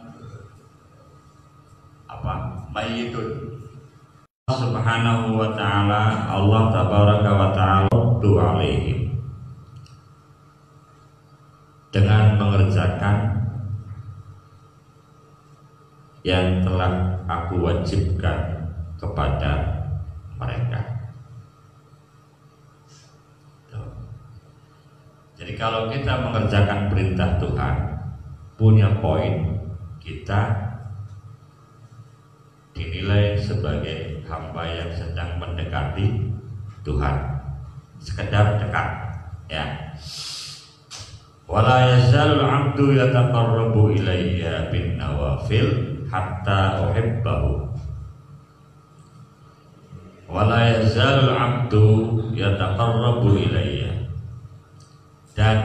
mayyitun, subhanahu wa ta'ala, Allah tabaraka wa ta'ala alaihim, dengan mengerjakan yang telah aku wajibkan kepada mereka. Jadi kalau kita mengerjakan perintah Tuhan, punya poin, kita dinilai sebagai hamba yang sedang mendekati Tuhan, sekedar dekat, Ya. Wala yazalul 'abdu yataqarrabu ilayya bin nawafil hatta uhibbahu. Wala yazalul 'abdu yataqarrabu ilayya, dan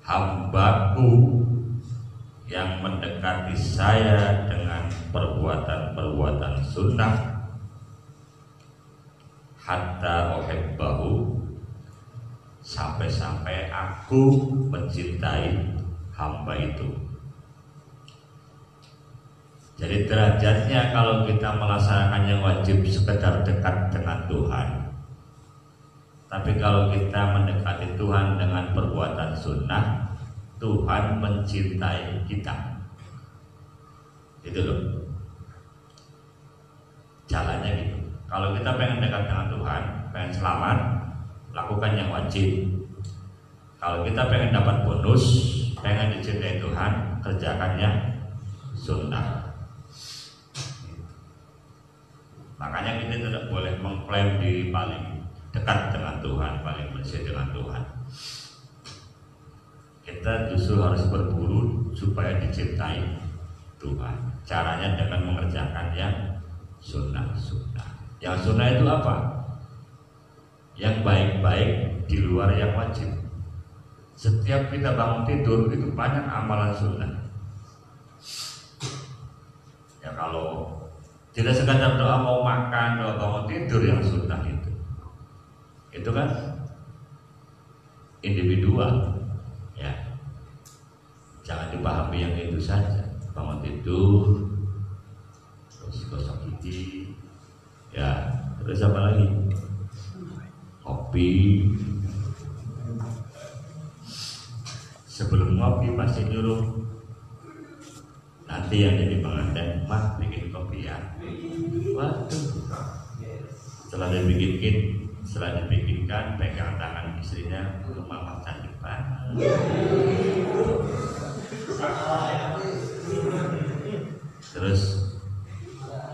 hambaku yang mendekati saya dengan perbuatan-perbuatan sunnah hatta uhibbahu, sampai-sampai aku mencintai hamba itu. Jadi derajatnya kalau kita melaksanakan yang wajib sekedar dekat dengan Tuhan, tapi kalau kita mendekati Tuhan dengan perbuatan sunnah, Tuhan mencintai kita. Itu loh jalannya gitu. Kalau kita pengen dekat dengan Tuhan, pengen selamat, lakukan yang wajib. Kalau kita pengen dapat bonus, pengen dicintai Tuhan, kerjakan yang sunnah. Makanya kita tidak boleh mengklaim diri paling dekat dengan Tuhan, paling bersih dengan Tuhan. Kita justru harus berburu supaya dicintai Tuhan. Caranya dengan mengerjakan yang sunnah-sunnah. Yang sunnah itu apa? Yang baik-baik di luar yang wajib. Setiap kita bangun tidur itu banyak amalan sunnah. Ya kalau tidak sekadar doa mau makan, doa bangun tidur yang sunnah itu kan individual. Ya, jangan dipahami yang itu saja. Bangun tidur, terus gosok gigi, ya, terus apa lagi? Kopi. Sebelum ngopi pasti nyuruh nanti yang jadi pengantin, "Mas, bikin kopi ya." Waduh. Setelah dibikinkan, pegang tangan istrinya, "Mama cantik banget." Terus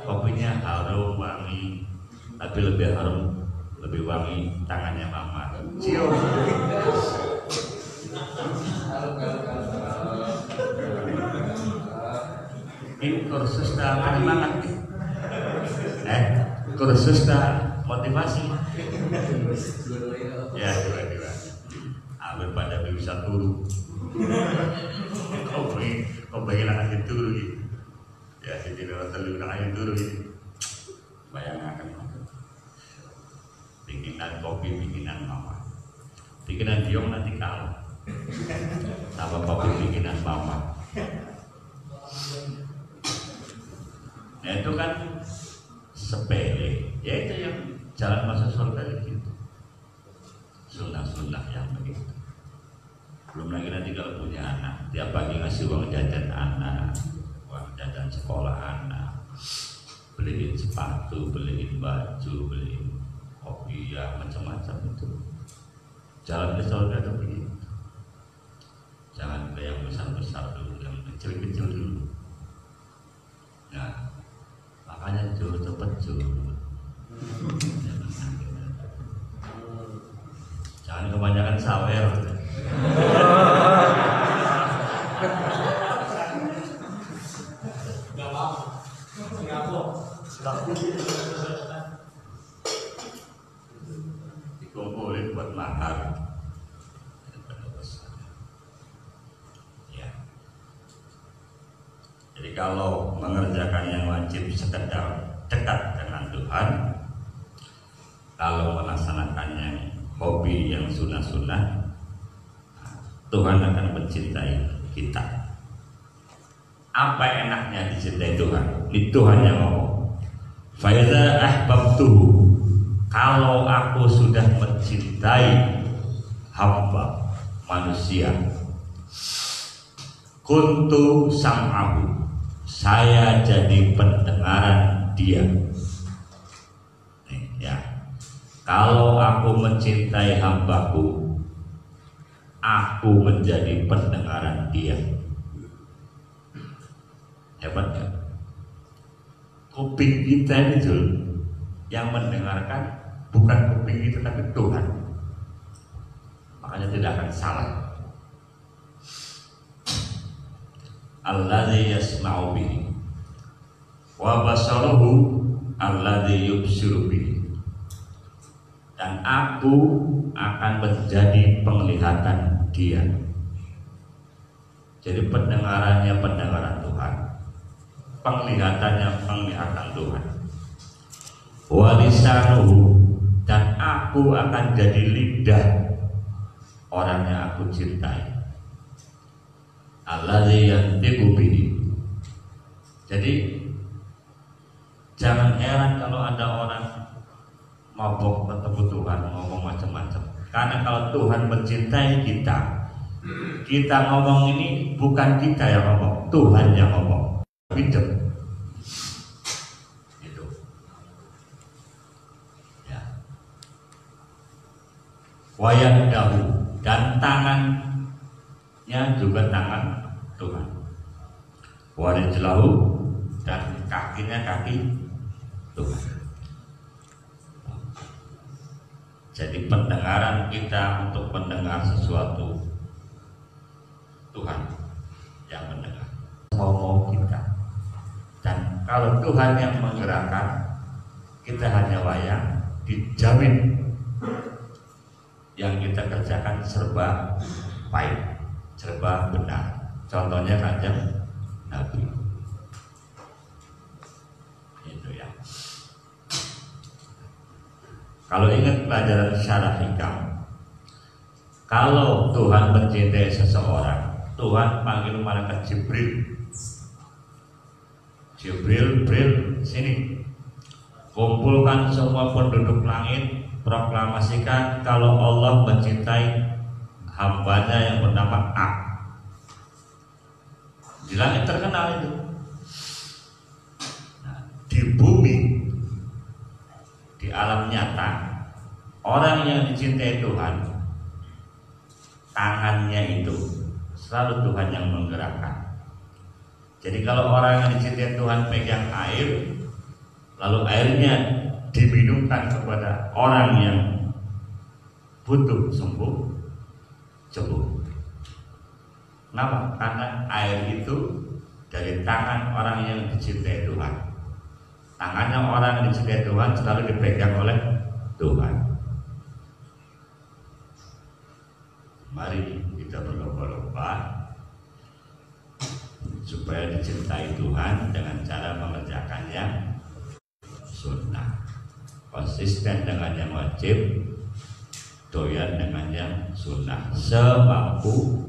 kopinya harum wangi, tapi lebih harum, lebih wangi tangannya mama. Cium. Ini kursus dah semangat. Kursus dah motivasi. Ya, dua-dua. Ambil pada bisa turu. Kau pengen akan turu gitu. Ya, jadi kalau terlalu akan turu gitu. Bayangkan. Bikinan kopi, bikinan mama. Bikinan Diong nanti kalah sama kopi bikinan mama. Nah itu kan sepele. Ya itu yang jalan masuk surga gitu. Sunnah-sunnah yang begitu. Belum lagi nanti kalau punya anak, tiap pagi ngasih uang jajan anak, uang jajan sekolah anak, beliin sepatu, beliin baju, beliin kopi, ya macam-macam itu. Jalan ke surga itu begitu. Jangan ke yang besar-besar dulu, yang kecil-kecil dulu. Nah, makanya cepet jangan kebanyakan sawer. Dikumpulin buat mahar. Ya. Jadi kalau mengerjakan yang wajib sekedar dekat dengan Tuhan, kalau melaksanakannya hobi yang sunnah-sunnah, Tuhan akan mencintai kita. Apa enaknya dicintai Tuhan? Ini Tuhan yang ngomong. Fa idza ahbabtuhu, kalau aku sudah mencintai hamba manusia, kuntu sam'ahu, saya jadi pendengaran dia. Ya, kalau aku mencintai hambaku, aku menjadi pendengaran dia. Hebat ya? Kuping kita ini Jul, yang mendengarkan bukan kuping itu tapi Tuhan. makanya tidak akan salah. Alladzi yasma'u bihi wa basaruhu alladzi yubsiru bihi, dan aku akan menjadi penglihatan dia. Jadi pendengarannya pendengaran Tuhan, penglihatannya penglihatan Tuhan. Wa lisanuhu, dan aku akan jadi lidah orang yang aku cintai. Alladzi yantiqu bihi. Jadi jangan heran kalau ada orang mabok ketemu Tuhan ngomong macam-macam. Karena kalau Tuhan mencintai kita, kita ngomong ini bukan kita yang ngomong, Tuhan yang ngomong. Pinjam. Gitu. Ya. Wayadahu, dan tangannya juga tangan Tuhan. Warijlahu, dan kakinya kaki Tuhan. Jadi pendengaran kita untuk mendengar sesuatu, Tuhan yang mendengar mau kita. Dan kalau Tuhan yang menggerakkan, kita hanya wayang, dijamin yang kita kerjakan serba baik, serba benar. Contohnya Kanjeng Nabi. Itu ya. Kalau ingat pelajaran syarah hikam, kalau Tuhan mencintai seseorang, Tuhan panggil malaikat Jibril. Jibril, sini. Kumpulkan semua penduduk langit, proklamasikan kalau Allah mencintai hambanya yang bernama A. Di langit terkenal itu. Nah, di bumi, di alam nyata, orang yang dicintai Tuhan, tangannya itu selalu Tuhan yang menggerakkan. Jadi kalau orang yang dicintai Tuhan pegang air, lalu airnya diminumkan kepada orang yang butuh sembuh. Kenapa? Karena air itu dari tangan orang yang dicintai Tuhan. Tangannya orang yang dicintai Tuhan selalu dipegang oleh Tuhan. Mari kita berlomba-lomba supaya dicintai Tuhan dengan cara mengerjakannya sunnah, konsisten dengan yang wajib, doyan dengan yang sunnah, semampu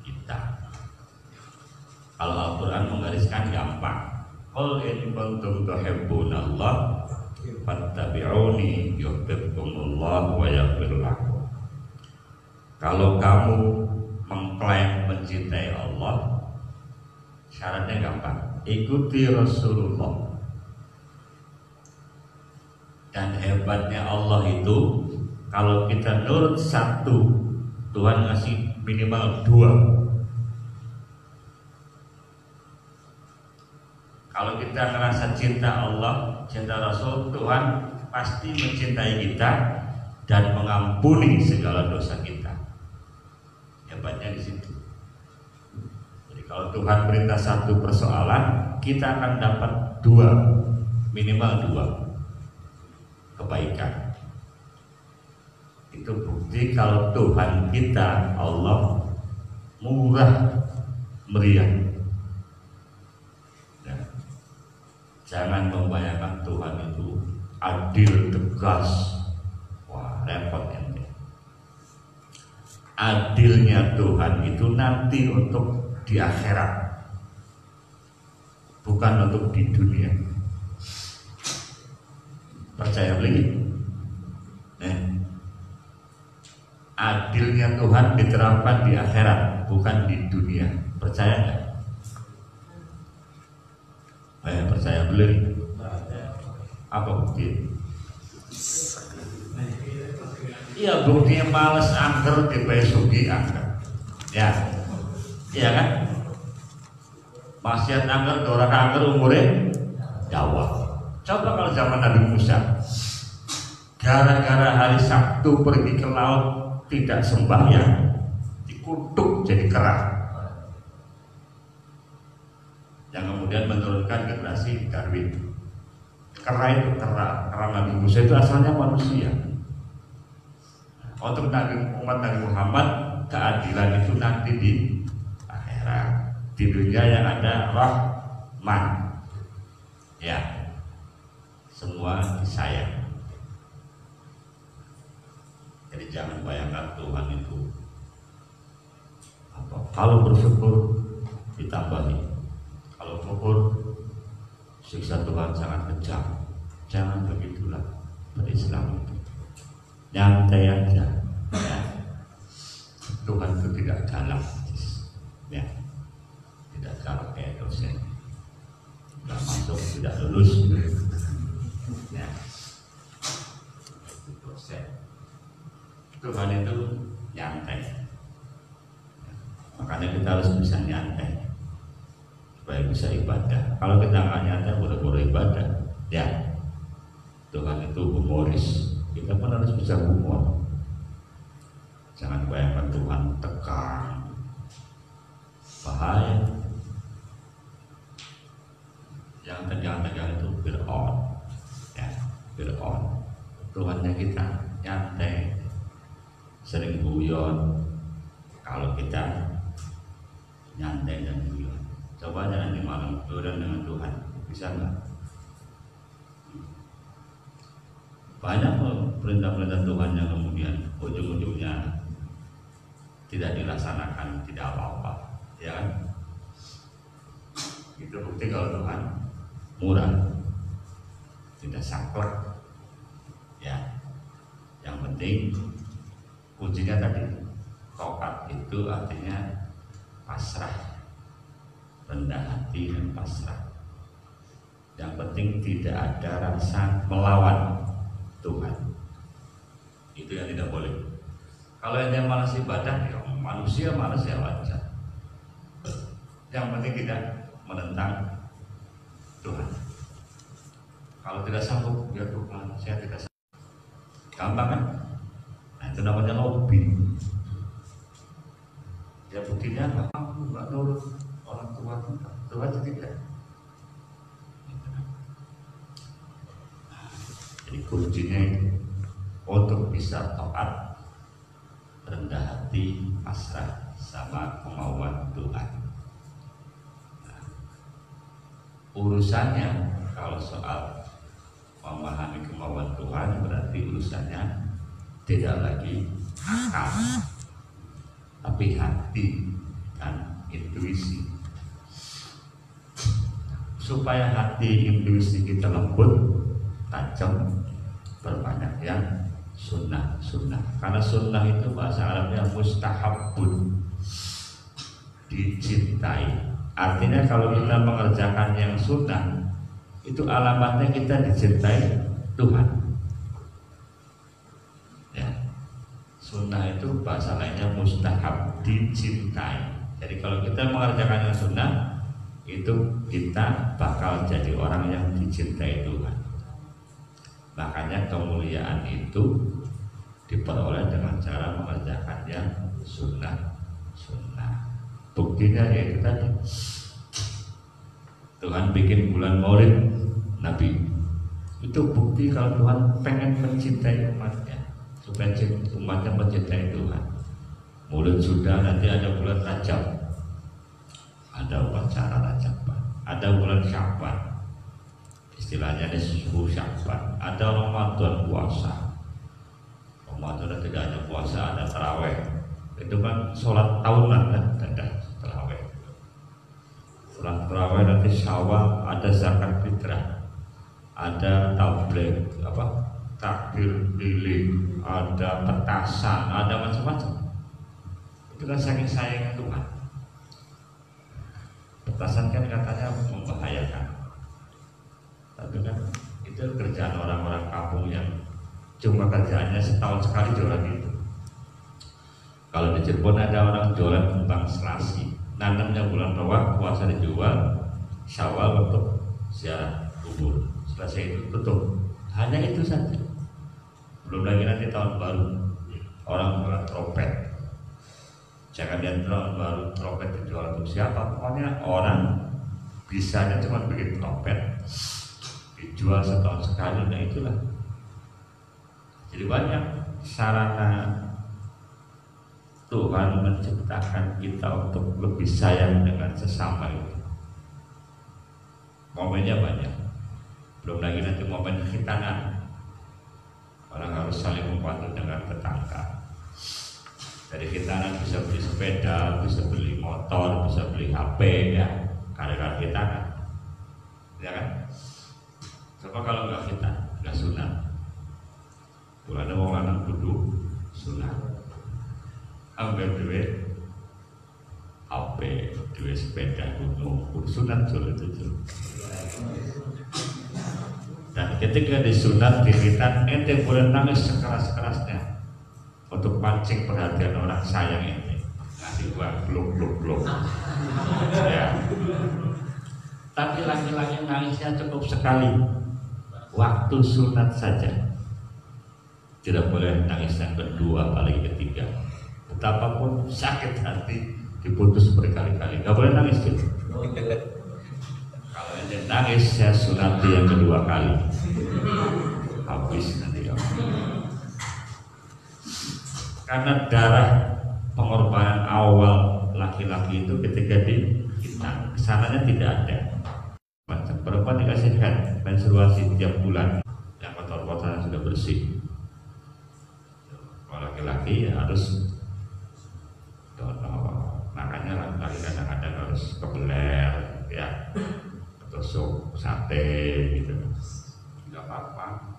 kita. Kalau Al-Quran menggariskan gampang, qul in kuntum tuhibbunallah fattabi'uni yuhibbukumullah wa yaghfir lakum. Kalau kamu mengklaim mencintai Allah, syaratnya gampang, ikuti Rasulullah. Dan hebatnya Allah itu, kalau kita nurut satu, Tuhan ngasih minimal 2. Kalau kita ngerasa cinta Allah, cinta Rasul, Tuhan pasti mencintai kita dan mengampuni segala dosa kita. Hebatnya di situ. Jadi kalau Tuhan perintah satu persoalan, kita akan dapat 2, minimal 2 kebaikan. Itu bukti kalau Tuhan kita, Allah, murah meriah. Ya. Jangan membayangkan Tuhan itu adil, tegas. Wah, repot ente. Adilnya Tuhan itu nanti untuk di akhirat, bukan untuk di dunia. Percaya beli? Adilnya Tuhan diterapkan di akhirat, bukan di dunia. Percaya nggak? Percaya beli? Apa bukti? Iya, buktinya males angker di pesugi angker. Ya, iya kan? Maksiat angker, dorak angker umurnya jawab. Coba kalau zaman Nabi Musa, gara-gara hari Sabtu pergi ke laut tidak sembahyang, dikutuk jadi kera, yang kemudian menurunkan generasi Darwin. Kera itu kera Nabi Musa itu asalnya manusia. Untuk umat Nabi Muhammad, keadilan itu nanti di akhirat. Di dunia yang ada rahman, ya, semua disayang. Jadi jangan bayangkan Tuhan itu apa? Kalau bersyukur ditambahi, kalau kufur siksa Tuhan sangat kejam. Jangan begitulah berislam itu. Nyantai aja, ya. Tuhan itu tidak galak, ya, tidak galak kayak dosen, tidak masuk, tidak lulus, ya. Dosen. Tuhan itu nyantai, makanya kita harus bisa nyantai supaya bisa ibadah. Kalau kita nggak nyantai, buru-buru ibadah, ya. Tuhan itu humoris. Kita pun harus bisa humor. Jangan bayangkan Tuhan tekan, bahaya. Yang tegang-tegang itu Fir'aun, ya, Fir'aun. Tuhannya kita nyantai, sering guyon. Kalau kita nyantai dan guyon, coba jangan di malam guyon dengan Tuhan, bisa nggak? Banyak perintah-perintah Tuhan yang kemudian ujung-ujungnya tidak dilaksanakan, tidak apa-apa, ya kan? Itu bukti kalau Tuhan murah, tidak saklek, ya. Yang penting kuncinya tadi, taat itu artinya pasrah, rendah hati dan pasrah. Yang penting tidak ada rasa melawan Tuhan, itu yang tidak boleh. Kalau yang malas ibadah, ya manusia wajar. Yang penting tidak menentang Tuhan. Kalau tidak sanggup, ya Tuhan, saya tidak sanggup. Gampang kan? Nah, itu namanya lobby. Ya buktinya kamu nggak nurut orang tua kita, Tuhan tidak. Jadi kuncinya itu untuk bisa taat, rendah hati, pasrah sama kemauan Tuhan. Nah, urusannya kalau soal memahami kemauan Tuhan berarti urusannya tidak lagi akal, tapi hati dan intuisi. Supaya hati intuisi kita lembut, tajam, berbanyak yang sunnah. Karena sunnah itu bahasa Arabnya mustahabun, dicintai. Artinya kalau kita mengerjakan yang sunnah, itu alamatnya kita dicintai Tuhan, ya. Sunnah itu bahasa lainnya mustahab, dicintai. Jadi kalau kita mengerjakan yang sunnah, itu kita bakal jadi orang yang dicintai Tuhan. Makanya kemuliaan itu diperoleh dengan cara mengerjakan yang sunnah. Buktinya yaitu tadi, Tuhan bikin bulan Maulid Nabi. Itu bukti kalau Tuhan pengen mencintai umatnya, supaya umatnya mencintai Tuhan. Maulid sudah, nanti ada bulan Rajab, ada upacara Rajab, ada bulan Sya'ban, istilahnya nisfu Sya'ban, ada Ramadan puasa. Ramadan tidak hanya puasa, ada taraweh. Itu kan sholat tahunan kan, ada taraweh. Sholat taraweh nanti Syawal, ada zakat fitrah, ada tabligh, takbir lilin, ada petasan, ada macam-macam. Itu kan saking sayangnya Tuhan. Petasan kan katanya membahayakan, tapi kan itu kerjaan orang-orang kampung yang cuma kerjaannya setahun sekali jualan itu. Kalau di Cirebon ada orang jualan kembang selasi, nanamnya bulan Rawah, puasa dijual, Syawal untuk ziarah kubur, selesai itu tutup. Hanya itu saja. Belum lagi nanti tahun baru orang jual trompet. Jangan lihat tahun baru trompet dijual untuk siapa. Pokoknya orang bisanya cuma bikin trompet, dijual setahun sekali. Nah itulah. Jadi banyak sarana Tuhan menciptakan kita untuk lebih sayang dengan sesama itu. Momennya banyak. Belum lagi nanti momen khitanan. Orang harus saling membantu dengan tetangga. Dari khitanan bisa beli sepeda, bisa beli motor, bisa beli HP ya. Karena khitanan. Ya kan? Coba kalau nggak khitan, nggak sunat. Mulanya mau lanang kudu sunat. Ambil duit HP, duit sepeda kudu sunat itu. Dan ketika disunat dihitan, ente boleh nangis sekeras-kerasnya untuk pancing perhatian orang sayang ente. Ngasih uang blok. Ya. Tapi laki-laki nangisnya cukup sekali, waktu sunat saja. Tidak boleh nangis yang kedua, apalagi ketiga. Betapapun sakit hati diputus berkali-kali, nggak boleh nangis gitu. Kalau ente nangis, saya sunati yang kedua kali, habis nanti ya. Karena darah pengorbanan awal laki-laki itu ketika dihitan, kesananya tidak ada. Macam perempuan dikasihkan menstruasi tiap bulan, yang kotor-kotoran sudah bersih. Kalau laki-laki ya harus makanya laki-laki kadang-kadang harus kebeler ya, tusuk sate gitu, nggak apa-apa.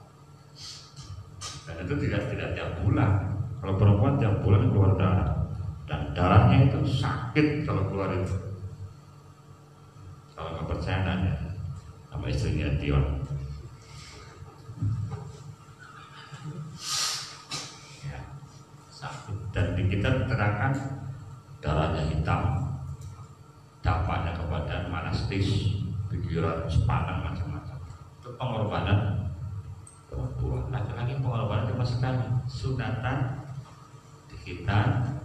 Dan itu tidak tiap bulan. Kalau perempuan tiap bulan keluar darah, dan darahnya itu sakit kalau keluar itu. Kalau nggak percaya nanya sama istrinya Dion. Ya, sakit. Dan di kita terangkan darahnya hitam, dampaknya ke badan manastis, pikiran sepanang macam-macam. Itu pengorbanan perempuan. Laki-laki pengorbanan cuma sekali, sunatan, dihitan,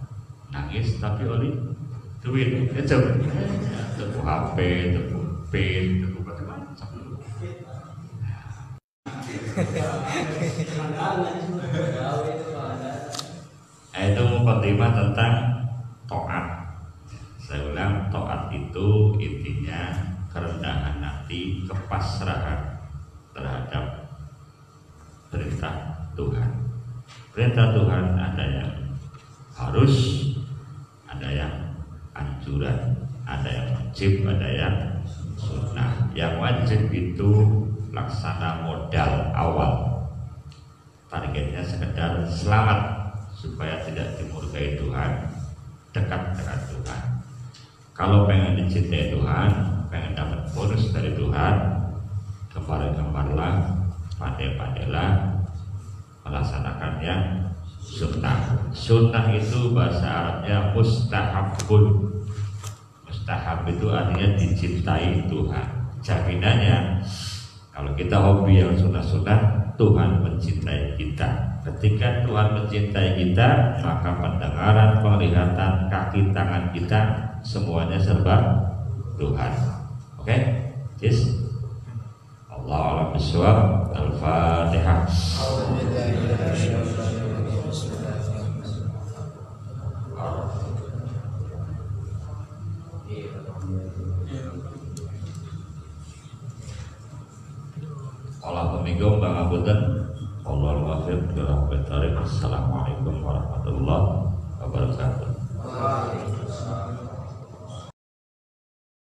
nangis tapi oleh duit. Itu tepuk HP, tepuk pin, tepuk macam-macam. Itu mukadimah tentang taat. Saya ulang, taat itu intinya kerendahan hati, kepasrahan terhadap perintah Tuhan. Perintah Tuhan ada yang harus, ada yang anjuran, ada yang wajib, ada yang sunnah. Yang wajib itu laksana modal awal, targetnya sekedar selamat supaya tidak dimurkai Tuhan, dekat dengan Tuhan. Kalau pengen dicintai Tuhan, pengen dapat bonus dari Tuhan, gembar-gembarlah, pandai-pandailah melaksanakan yang sunnah. Sunnah itu bahasa Arabnya mustahabun. Mustahab itu artinya dicintai Tuhan. Jaminannya kalau kita hobi yang sunnah-sunnah, Tuhan mencintai kita. Ketika Tuhan mencintai kita, maka pendengaran, penglihatan, kaki, tangan kita semuanya serba Tuhan. Oke? Yes. Allah a'lam bishawab. Al-Fatihah. Allah peminggu Bang Abudan. Allah al-Wafir. Assalamualaikum warahmatullahi wabarakatuh.